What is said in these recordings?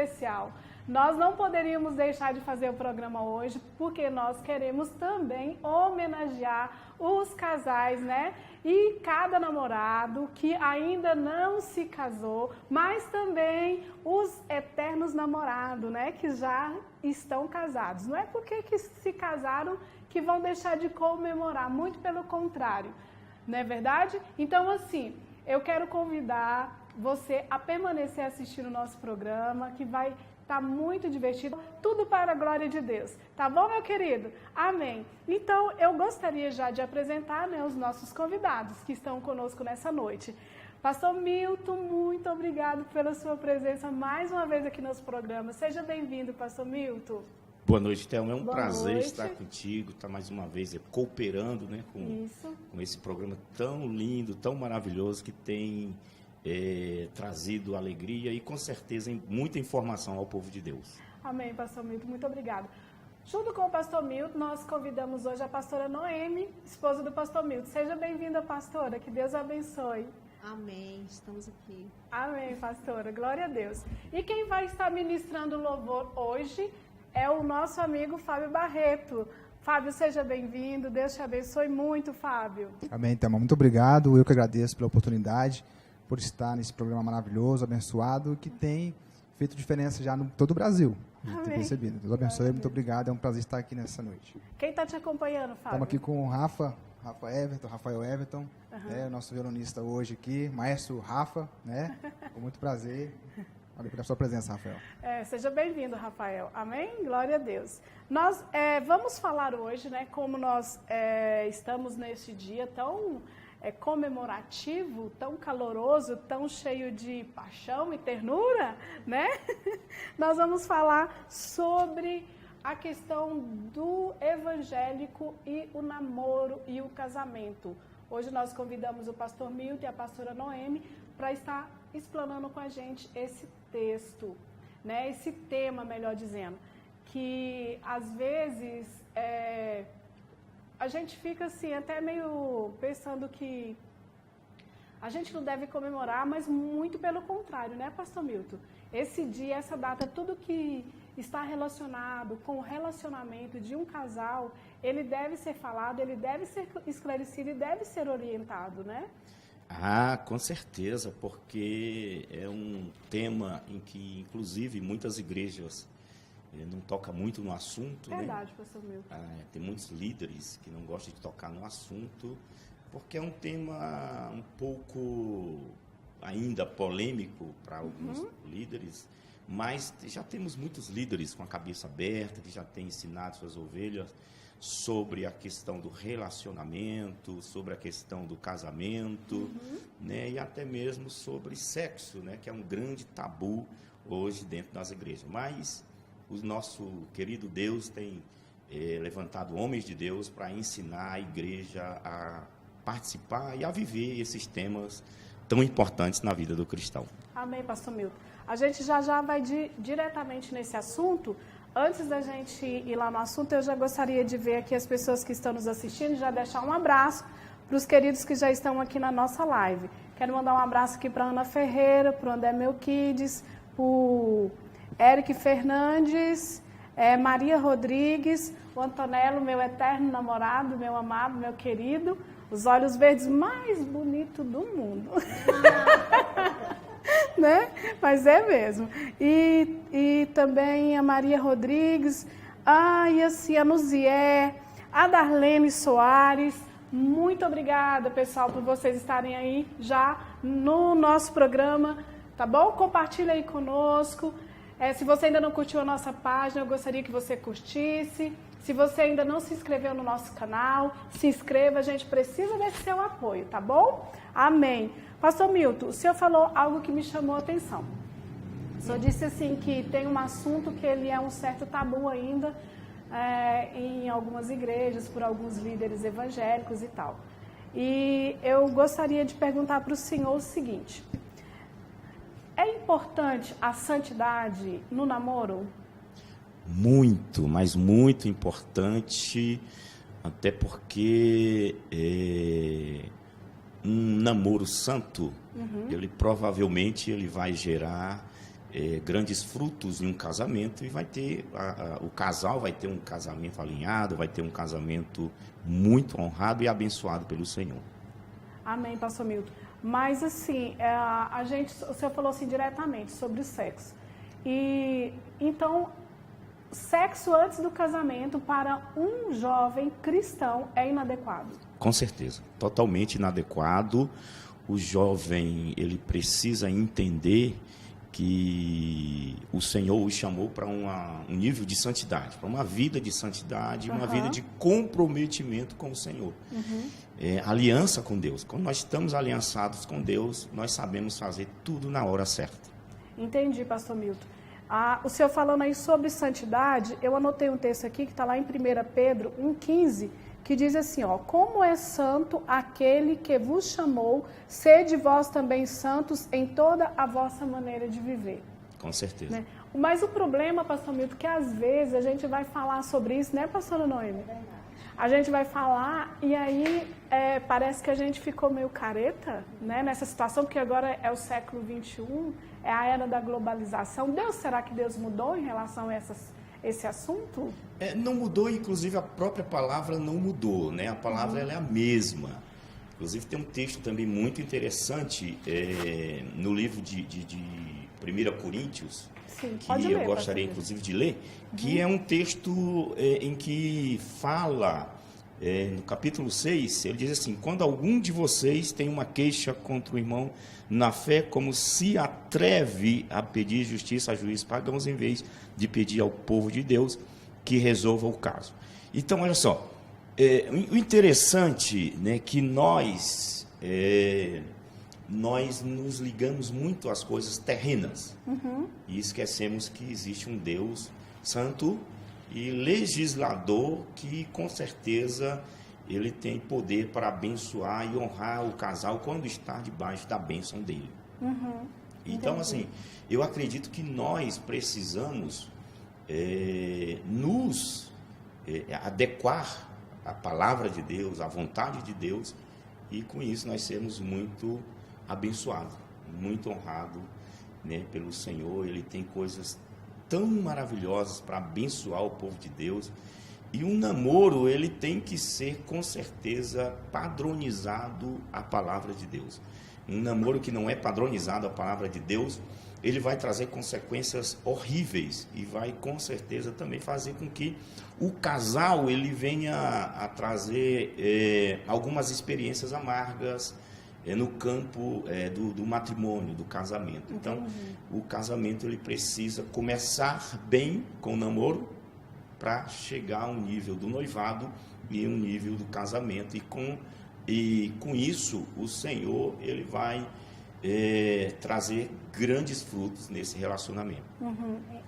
especial. Nós não poderíamos deixar de fazer o programa hoje, porque nós queremos também homenagear os casais, né? E cada namorado que ainda não se casou, mas também os eternos namorados, né? Que já estão casados. Não é porque que se casaram que vão deixar de comemorar, muito pelo contrário, não é verdade? Então, assim, eu quero convidar você a permanecer assistindo o nosso programa, que vai estar muito divertido, tudo para a glória de Deus. Tá bom, meu querido? Amém. Então, eu gostaria já de apresentar, né, os nossos convidados que estão conosco nessa noite. Pastor Milton, muito obrigado pela sua presença mais uma vez aqui no nosso programa. Seja bem-vindo, Pastor Milton. Boa noite, Thelma. É um prazer noite. Estar contigo, estar mais uma vez cooperando, né, com esse programa tão lindo, tão maravilhoso, que tem trazido alegria e, com certeza, muita informação ao povo de Deus. Amém, Pastor Milton. Muito obrigado. Junto com o Pastor Milton, nós convidamos hoje a pastora Noemi, esposa do Pastor Milton. Seja bem-vinda, pastora. Que Deus abençoe. Amém, estamos aqui. Amém, pastora. Glória a Deus. E quem vai estar ministrando louvor hoje é o nosso amigo Fábio Barreto. Fábio, seja bem-vindo. Deus te abençoe muito, Fábio. Amém, Thelma. Muito obrigado. Eu que agradeço pela oportunidade, por estar nesse programa maravilhoso, abençoado, que tem feito diferença já em todo o Brasil. Amém. Tem percebido. Deus abençoe. Muito obrigado. É um prazer estar aqui nessa noite. Quem está te acompanhando, Fábio? Estamos aqui com o Rafael Everton, o nosso violonista hoje aqui, maestro Rafa, né? Com muito prazer. Olha pela sua presença, Rafael. Seja bem-vindo, Rafael. Amém? Glória a Deus. Nós vamos falar hoje, né, como nós estamos neste dia tão comemorativo, tão caloroso, tão cheio de paixão e ternura, né? Nós vamos falar sobre a questão do evangélico e o namoro e o casamento. Hoje nós convidamos o pastor Milton e a pastora Noemi para estar explanando com a gente esse texto, né? Esse tema, melhor dizendo, que às vezes a gente fica assim, até meio pensando que a gente não deve comemorar, mas muito pelo contrário, né, pastor Milton? Esse dia, essa data, tudo que está relacionado com o relacionamento de um casal, ele deve ser falado, ele deve ser esclarecido e deve ser orientado, né? Ah, com certeza, porque é um tema em que, inclusive, muitas igrejas não tocam muito no assunto. Verdade, né? pastor Milton. Tem muitos líderes que não gostam de tocar no assunto, porque é um tema um pouco ainda polêmico para alguns líderes, mas já temos muitos líderes com a cabeça aberta, que já têm ensinado suas ovelhas sobre a questão do relacionamento, sobre a questão do casamento, né, e até mesmo sobre sexo, né, que é um grande tabu hoje dentro das igrejas. Mas o nosso querido Deus tem levantado homens de Deus para ensinar a igreja a participar e a viver esses temas tão importantes na vida do cristão. Amém, pastor Milton. A gente já vai diretamente nesse assunto. Antes da gente ir lá no assunto, eu já gostaria de ver aqui as pessoas que estão nos assistindo, já deixar um abraço para os queridos que já estão aqui na nossa live. Quero mandar um abraço aqui para a Ana Ferreira, para o André Melquides, para o Eric Fernandes, Maria Rodrigues, o Antonello, meu eterno namorado, meu amado, meu querido, os olhos verdes mais bonitos do mundo. Né? Mas é mesmo. E também a Maria Rodrigues, e assim, a Nuzié, a Darlene Soares. Muito obrigada, pessoal, por vocês estarem aí já no nosso programa, tá bom? Compartilha aí conosco. Se você ainda não curtiu a nossa página, eu gostaria que você curtisse. Se você ainda não se inscreveu no nosso canal, se inscreva, a gente precisa desse seu apoio, tá bom? Amém. Pastor Milton, o senhor falou algo que me chamou a atenção. O senhor disse assim que tem um assunto que ele é um certo tabu ainda em algumas igrejas, por alguns líderes evangélicos e tal. E eu gostaria de perguntar para o senhor o seguinte: é importante a santidade no namoro? Muito, mas muito importante, até porque um namoro santo, ele provavelmente vai gerar grandes frutos em um casamento e vai ter o casal vai ter um casamento alinhado, vai ter um casamento muito honrado e abençoado pelo Senhor. Amém, pastor Milton. Mas assim, o senhor falou assim diretamente sobre o sexo. E então, sexo antes do casamento para um jovem cristão é inadequado? Com certeza, totalmente inadequado. O jovem, ele precisa entender que o Senhor o chamou para um nível de santidade, para uma vida de santidade, uma vida de comprometimento com o Senhor. Aliança com Deus. Quando nós estamos aliançados com Deus, nós sabemos fazer tudo na hora certa. Entendi, pastor Milton. O senhor falando aí sobre santidade, eu anotei um texto aqui que está lá em 1 Pedro 1,15, que diz assim, como é santo aquele que vos chamou, sede vós também santos em toda a vossa maneira de viver. Com certeza. Né? Mas o problema, pastor Milton, é que às vezes a gente vai falar sobre isso, né, pastora Noemi? A gente vai falar e aí parece que a gente ficou meio careta, né, nessa situação, porque agora é o século XXI, é a era da globalização. Será que Deus mudou em relação a esse assunto? Não mudou, inclusive a própria palavra não mudou, né? A palavra ela é a mesma. Inclusive tem um texto também muito interessante no livro de 1 Coríntios, Sim, que eu gostaria inclusive de ler, que é um texto em que fala, no capítulo 6, ele diz assim: quando algum de vocês tem uma queixa contra o irmão na fé, como se atreve a pedir justiça a juízes pagãos em vez de pedir ao povo de Deus que resolva o caso. Então, olha só, o interessante, né, que nós nos ligamos muito às coisas terrenas e esquecemos que existe um Deus santo e legislador que, com certeza, ele tem poder para abençoar e honrar o casal quando está debaixo da bênção dele. Então, assim, eu acredito que nós precisamos nos adequar à palavra de Deus, à vontade de Deus, e com isso nós sermos muito abençoados, muito honrados, né, pelo Senhor. Ele tem coisas tão maravilhosas para abençoar o povo de Deus. E um namoro, ele tem que ser, com certeza, padronizado à palavra de Deus. Um namoro que não é padronizado à palavra de Deus, ele vai trazer consequências horríveis e vai, com certeza, também fazer com que o casal ele venha a trazer algumas experiências amargas no campo do matrimônio, do casamento. Então, o casamento ele precisa começar bem com o namoro para chegar ao nível do noivado e um nível do casamento. E com isso, o Senhor ele vai trazer grandes frutos nesse relacionamento.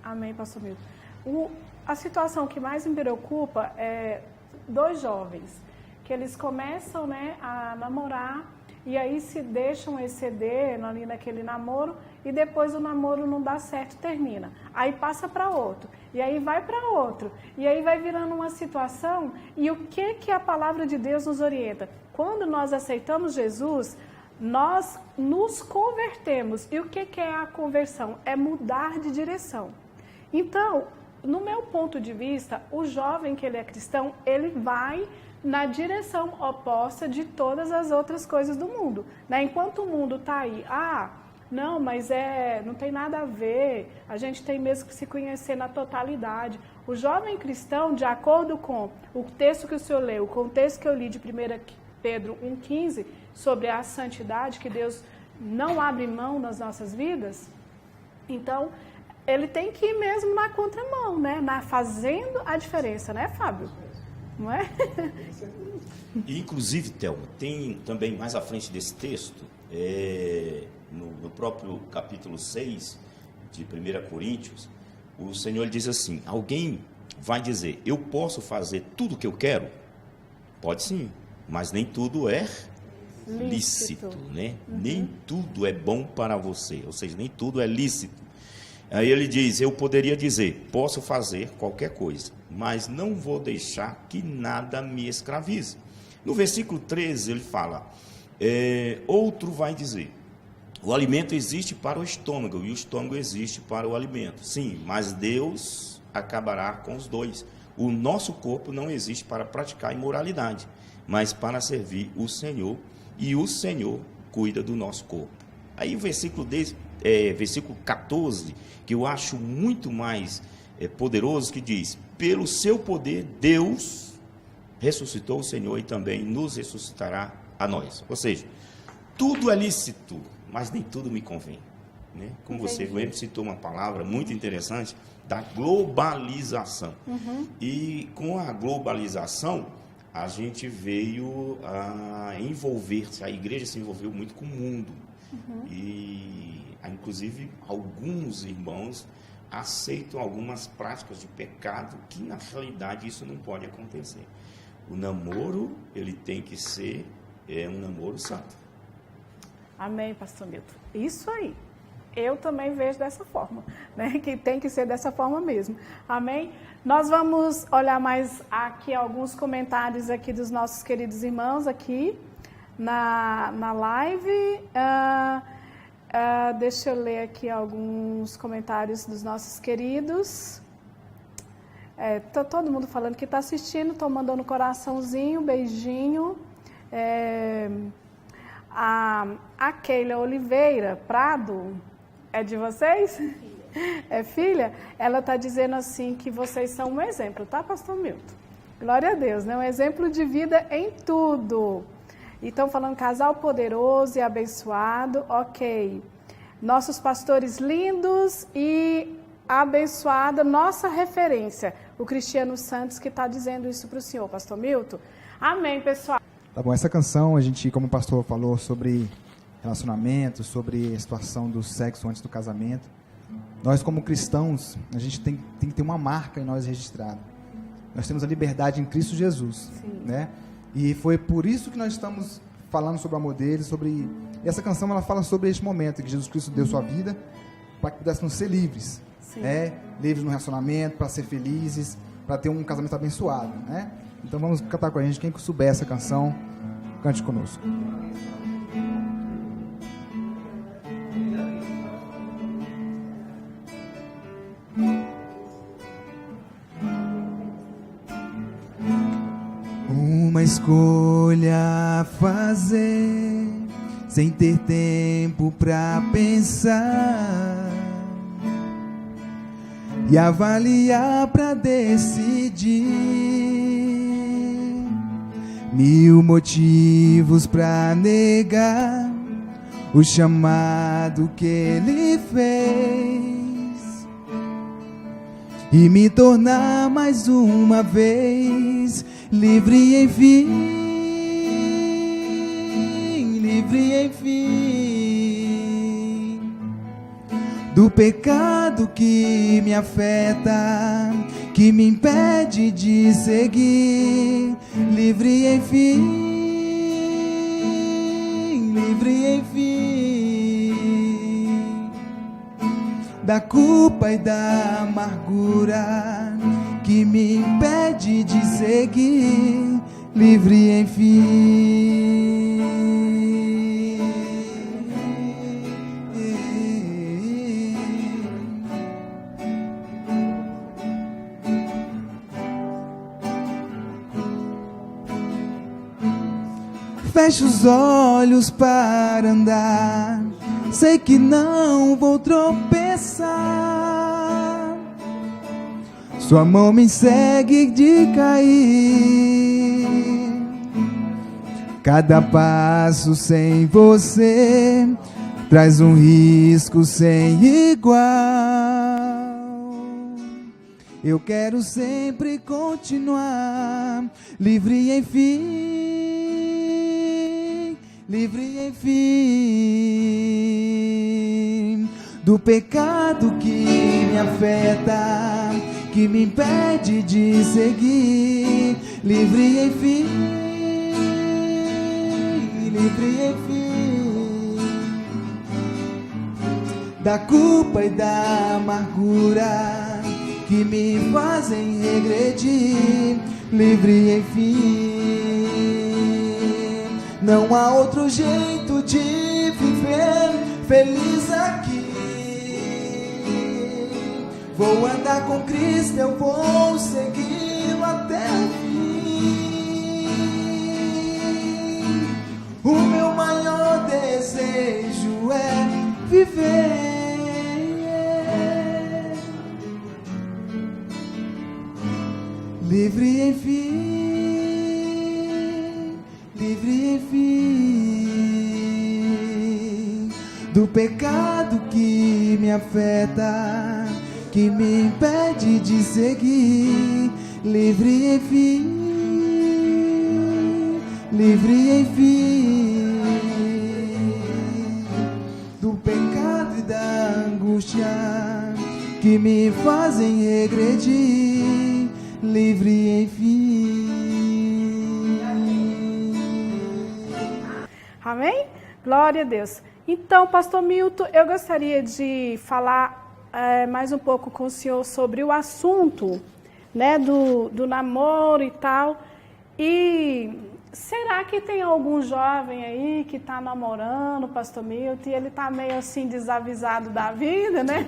Amém, pastor Milton. A situação que mais me preocupa é 2 jovens, que eles começam, né, a namorar e aí se deixam exceder ali naquele namoro e depois o namoro não dá certo, termina. Aí passa para outro, e aí vai para outro, e aí vai virando uma situação. E o que a palavra de Deus nos orienta? Quando nós aceitamos Jesus, nós nos convertemos. E o que é a conversão? É mudar de direção. Então, no meu ponto de vista, o jovem que ele é cristão, ele vai na direção oposta de todas as outras coisas do mundo, né? Enquanto o mundo está aí, não, mas não tem nada a ver, a gente tem mesmo que se conhecer na totalidade. O jovem cristão, de acordo com o texto que o senhor leu, com o texto que eu li de 1 Pedro 1,15, sobre a santidade, que Deus não abre mão nas nossas vidas, então ele tem que ir mesmo na contramão, né? Fazendo a diferença, né, Fábio? Não é? E, inclusive, Thelma, tem também mais à frente desse texto, no próprio capítulo 6 de 1 Coríntios, o Senhor diz assim: alguém vai dizer, eu posso fazer tudo o que eu quero? Pode sim, mas nem tudo é lícito, né? Nem tudo é bom para você, ou seja, nem tudo é lícito. Aí ele diz, eu poderia dizer, posso fazer qualquer coisa, mas não vou deixar que nada me escravize. No versículo 13 ele fala, outro vai dizer, O alimento existe para o estômago e o estômago existe para o alimento. Sim, mas Deus acabará com os dois. O nosso corpo não existe para praticar imoralidade, mas para servir o Senhor, e o Senhor cuida do nosso corpo. Aí o versículo 14, que eu acho muito mais poderoso, que diz: pelo seu poder Deus ressuscitou o Senhor e também nos ressuscitará a nós. Ou seja, tudo é lícito, mas nem tudo me convém, né? Como você mesmo citou uma palavra muito interessante, da globalização. E com a globalização, a gente veio a envolver-se, a igreja se envolveu muito com o mundo. E, inclusive, alguns irmãos aceitam algumas práticas de pecado que, na realidade, isso não pode acontecer. O namoro, ele tem que ser um namoro santo. Amém, pastor Milton. Isso aí. Eu também vejo dessa forma, né? Que tem que ser dessa forma mesmo. Amém? Nós vamos olhar mais aqui alguns comentários aqui dos nossos queridos irmãos aqui na live. Deixa eu ler aqui alguns comentários dos nossos queridos. Tá todo mundo falando que está assistindo, estou mandando coraçãozinho, beijinho. A Keila Oliveira Prado, é de vocês? É filha? Ela está dizendo assim que vocês são um exemplo, tá, pastor Milton? Glória a Deus, né? Um exemplo de vida em tudo. E estão falando casal poderoso e abençoado, ok. Nossos pastores lindos e abençoada, nossa referência, o Cristiano Santos, que está dizendo isso para o senhor, pastor Milton. Amém, pessoal. Tá bom, essa canção, a gente, como o pastor falou, sobre relacionamento, sobre a situação do sexo antes do casamento. Nós, como cristãos, a gente tem que ter uma marca em nós registrada. Nós temos a liberdade em Cristo Jesus, né? E foi por isso que nós estamos falando sobre o amor dele, sobre... E essa canção, ela fala sobre este momento que Jesus Cristo deu sua vida para que pudéssemos ser livres, né? Livres no relacionamento, para ser felizes, para ter um casamento abençoado, né? Então vamos cantar com a gente. Quem souber essa canção, cante conosco. Uma escolha a fazer, sem ter tempo pra pensar e avaliar pra decidir. 1000 motivos pra negar o chamado que ele fez e me tornar mais uma vez livre, enfim, livre, enfim, do pecado que me afeta, que me impede de seguir, livre, enfim, livre, enfim, da culpa e da amargura que me impede de seguir, livre, enfim. Fecho os olhos para andar, sei que não vou tropeçar. Sua mão me segue de cair. Cada passo sem você traz um risco sem igual. Eu quero sempre continuar livre, enfim, livre, enfim, do pecado que me afeta, que me impede de seguir, livre, enfim, livre, enfim, da culpa e da amargura que me fazem regredir, livre, enfim. Não há outro jeito de viver, feliz aqui. Vou andar com Cristo, eu vou segui-lo até o fim. O meu maior desejo é viver livre, enfim, livre, enfim, do pecado que me afeta, que me impede de seguir. Livre, enfim, livre, enfim, do pecado e da angústia que me fazem regredir. Livre, enfim. Amém? Glória a Deus. Então, pastor Milton, eu gostaria de falar mais um pouco com o senhor sobre o assunto, né, do namoro e tal. E será que tem algum jovem aí que está namorando, pastor Milton, e ele está meio assim desavisado da vida, né?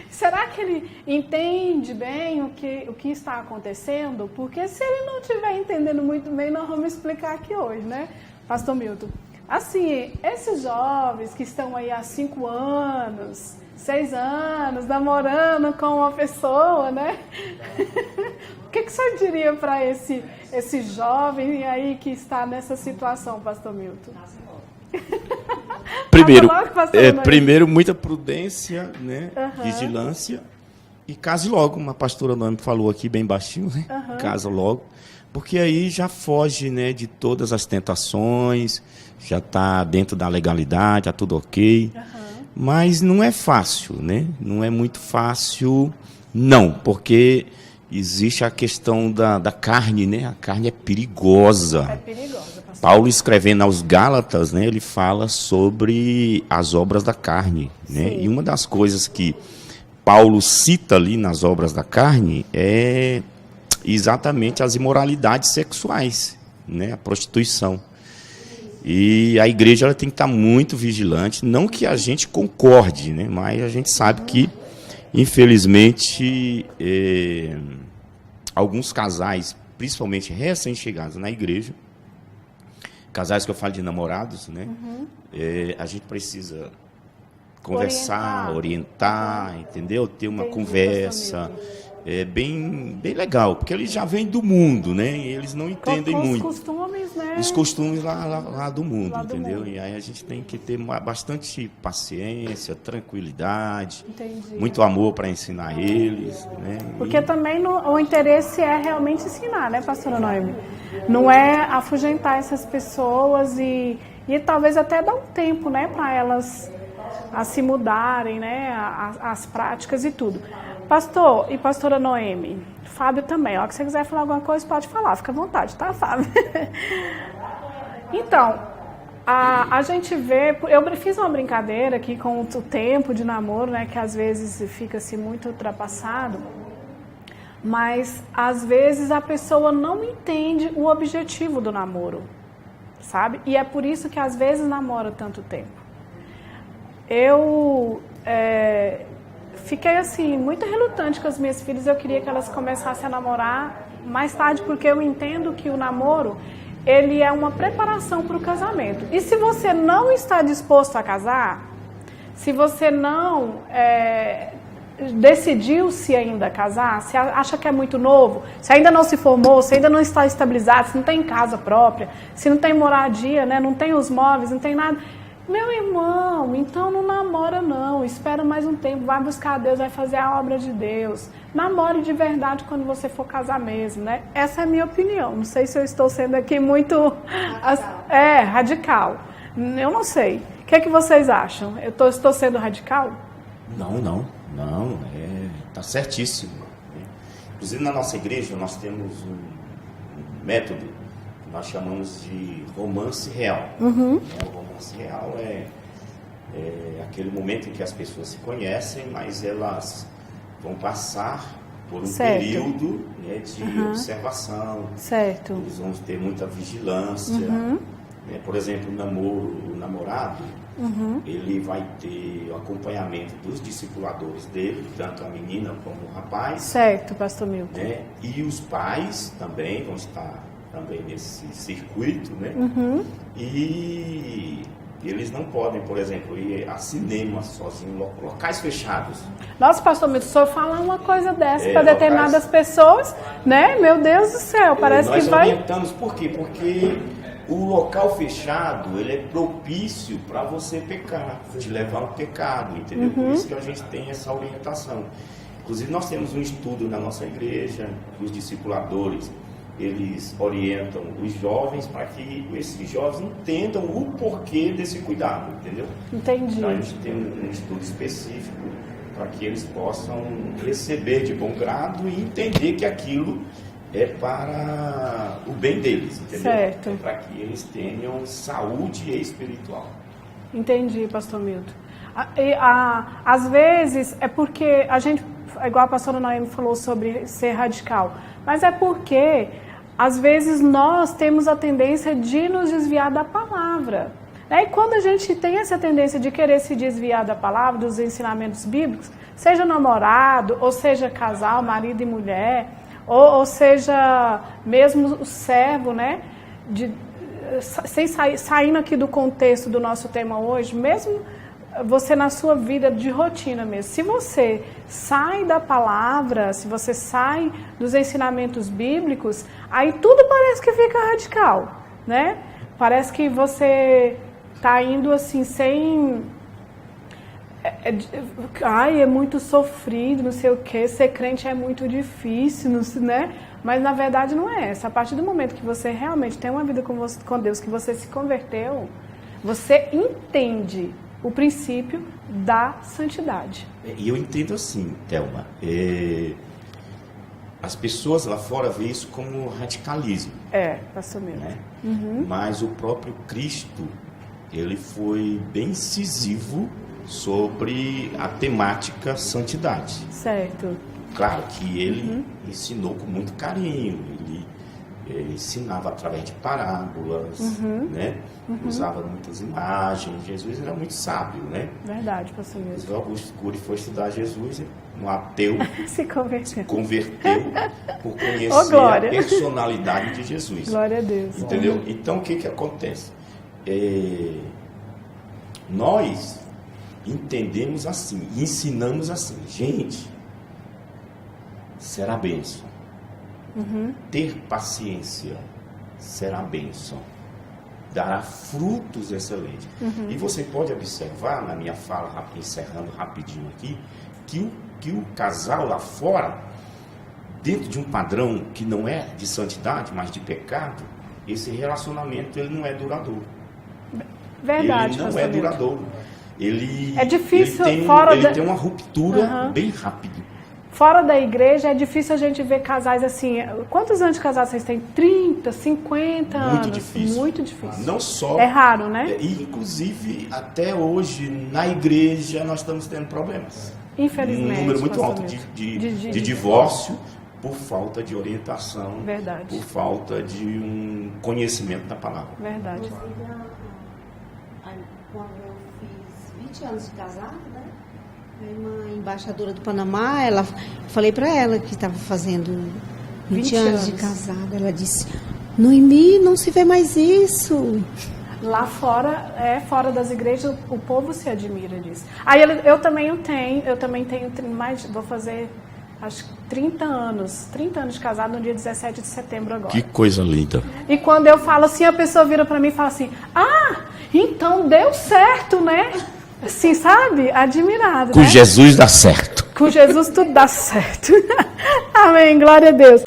Será que ele entende bem o que está acontecendo? Porque se ele não estiver entendendo muito bem, nós vamos explicar aqui hoje, né, pastor Milton? Assim, esses jovens que estão aí há 5 anos, 6 anos, namorando com uma pessoa, né? O que o senhor diria para esse jovem aí que está nessa situação, pastor Milton? Primeiro, muita prudência, né? Vigilância. E case logo, uma pastora Noemi falou aqui bem baixinho, né? Casa logo. Porque aí já foge, né, de todas as tentações, já está dentro da legalidade, está tudo ok. Mas não é fácil, né? Não é muito fácil, não, porque existe a questão da carne, né? A carne é perigosa. É perigosa, pastor. Paulo, escrevendo aos Gálatas, né, ele fala sobre as obras da carne, né? Sim. E uma das coisas que Paulo cita ali nas obras da carne é exatamente as imoralidades sexuais, né? A prostituição. E a igreja ela tem que estar muito vigilante, não que a gente concorde, né? Mas a gente sabe que, infelizmente, alguns casais, principalmente recém-chegados na igreja, casais que eu falo de namorados, né? A gente precisa conversar, orientar, entendeu? Ter uma conversa bem legal, porque eles já vêm do mundo, né? E eles não entendem muito. Os costumes, né? Os costumes lá do mundo, Lá do entendeu? mundo. E aí a gente tem que ter bastante paciência, tranquilidade, Entendi. muito amor para ensinar eles, né? Porque também o interesse é realmente ensinar, né, pastora Noemi? Não é afugentar essas pessoas e talvez até dar um tempo, né, para elas a se mudarem, né, as práticas e tudo. Pastor e pastora Noemi, Fábio também, ó, que você quiser falar alguma coisa, pode falar, fica à vontade, tá, Fábio? Então, a gente vê, eu fiz uma brincadeira aqui com o tempo de namoro, né, que às vezes fica-se muito ultrapassado, mas às vezes a pessoa não entende o objetivo do namoro, sabe? E é por isso que às vezes namora tanto tempo. Eu fiquei assim, muito relutante com as minhas filhas, eu queria que elas começassem a namorar mais tarde, porque eu entendo que o namoro, ele é uma preparação para o casamento. E se você não está disposto a casar, se você não decidiu-se ainda casar, se acha que é muito novo, se ainda não se formou, se ainda não está estabilizado, se não tem casa própria, se não tem moradia, né, não tem os móveis, não tem nada... Meu irmão, então não namora não, espera mais um tempo, vai buscar a Deus, vai fazer a obra de Deus. Namore de verdade quando você for casar mesmo, né? Essa é a minha opinião, não sei se eu estou sendo aqui muito... radical. Eu não sei. O que é que vocês acham? Eu estou sendo radical? Não, tá certíssimo. Inclusive na nossa igreja nós temos um método que nós chamamos de romance real. O romance real é aquele momento em que as pessoas se conhecem, mas elas vão passar por um período, né, de observação. Certo. Eles vão ter muita vigilância. né? Por exemplo, o namorado, ele vai ter o acompanhamento dos discipuladores dele, tanto a menina como o rapaz. Certo, pastor Milton. Né? E os pais também vão estar também nesse circuito, né? E eles não podem, por exemplo, ir a cinema sozinhos, locais fechados. Nossa, pastor Milton, se eu falar uma coisa dessa para locais... determinadas pessoas, né? Meu Deus do céu, parece que vai... Nós orientamos, por quê? Porque o local fechado, ele é propício para você pecar, te levar ao pecado, entendeu? Por isso que a gente tem essa orientação. Inclusive, nós temos um estudo na nossa igreja, os discipuladores, eles orientam os jovens para que esses jovens entendam o porquê desse cuidado, entendeu? Entendi. Então, a gente tem um estudo específico para que eles possam receber de bom grado e entender que aquilo é para o bem deles, entendeu? Certo. É para que eles tenham saúde espiritual. Entendi, pastor Milton. Às vezes é porque a gente, igual a pastora Noemi falou sobre ser radical, mas é porque às vezes nós temos a tendência de nos desviar da palavra. E quando a gente tem essa tendência de querer se desviar da palavra, dos ensinamentos bíblicos, seja namorado, ou seja casal, marido e mulher, ou seja mesmo o servo, né? Saindo aqui do contexto do nosso tema hoje, mesmo você na sua vida de rotina mesmo, se você sai da palavra, se você sai dos ensinamentos bíblicos, aí tudo parece que fica radical, né? Parece que você está indo assim sem... é muito sofrido, não sei o quê, ser crente é muito difícil, né? Mas na verdade não é essa. A partir do momento que você realmente tem uma vida com Deus, que você se converteu, você entende o princípio da santidade. E eu entendo assim, Thelma, as pessoas lá fora veem isso como radicalismo. pastor mesmo. Né? Mas o próprio Cristo, ele foi bem incisivo sobre a temática santidade. Certo. Claro que ele ensinou com muito carinho, ele ensinava através de parábolas, né? Usava muitas imagens. Jesus era muito sábio, né? Verdade, pastor mesmo. O Augusto Cury foi estudar Jesus, um ateu, se converteu por conhecer a personalidade de Jesus. Glória a Deus. Entendeu? Então, o que acontece? Nós entendemos assim, ensinamos assim, gente, será bênção. Ter paciência será bênção. Dará frutos excelentes. E você pode observar, na minha fala, encerrando rapidinho aqui, que o casal lá fora, dentro de um padrão que não é de santidade, mas de pecado, esse relacionamento ele não é duradouro. Verdade, ele não é duradouro. É difícil, ele tem uma ruptura bem rápida. Fora da igreja é difícil a gente ver casais assim. Quantos anos de casal vocês têm? 30, 50 anos? Muito difícil. Muito difícil. Não só... É raro, né? E, inclusive, até hoje, na igreja, nós estamos tendo problemas. Infelizmente. Um número muito alto de divórcio por falta de orientação. Verdade. Por falta de um conhecimento da palavra. Verdade. Inclusive, quando eu fiz 20 anos de casado, né? Uma embaixadora do Panamá, falei para ela que estava fazendo 20 anos de casada. Ela disse: Noemi, não se vê mais isso. Lá fora, fora das igrejas, o povo se admira disso. Aí eu também tenho mais, vou fazer acho que 30 anos de casado no dia 17 de setembro agora. Que coisa linda. E quando eu falo assim, a pessoa vira para mim e fala assim: então deu certo, né? Assim, sabe? Admirado, Com né? Jesus dá certo. Com Jesus tudo dá certo. Amém, glória a Deus.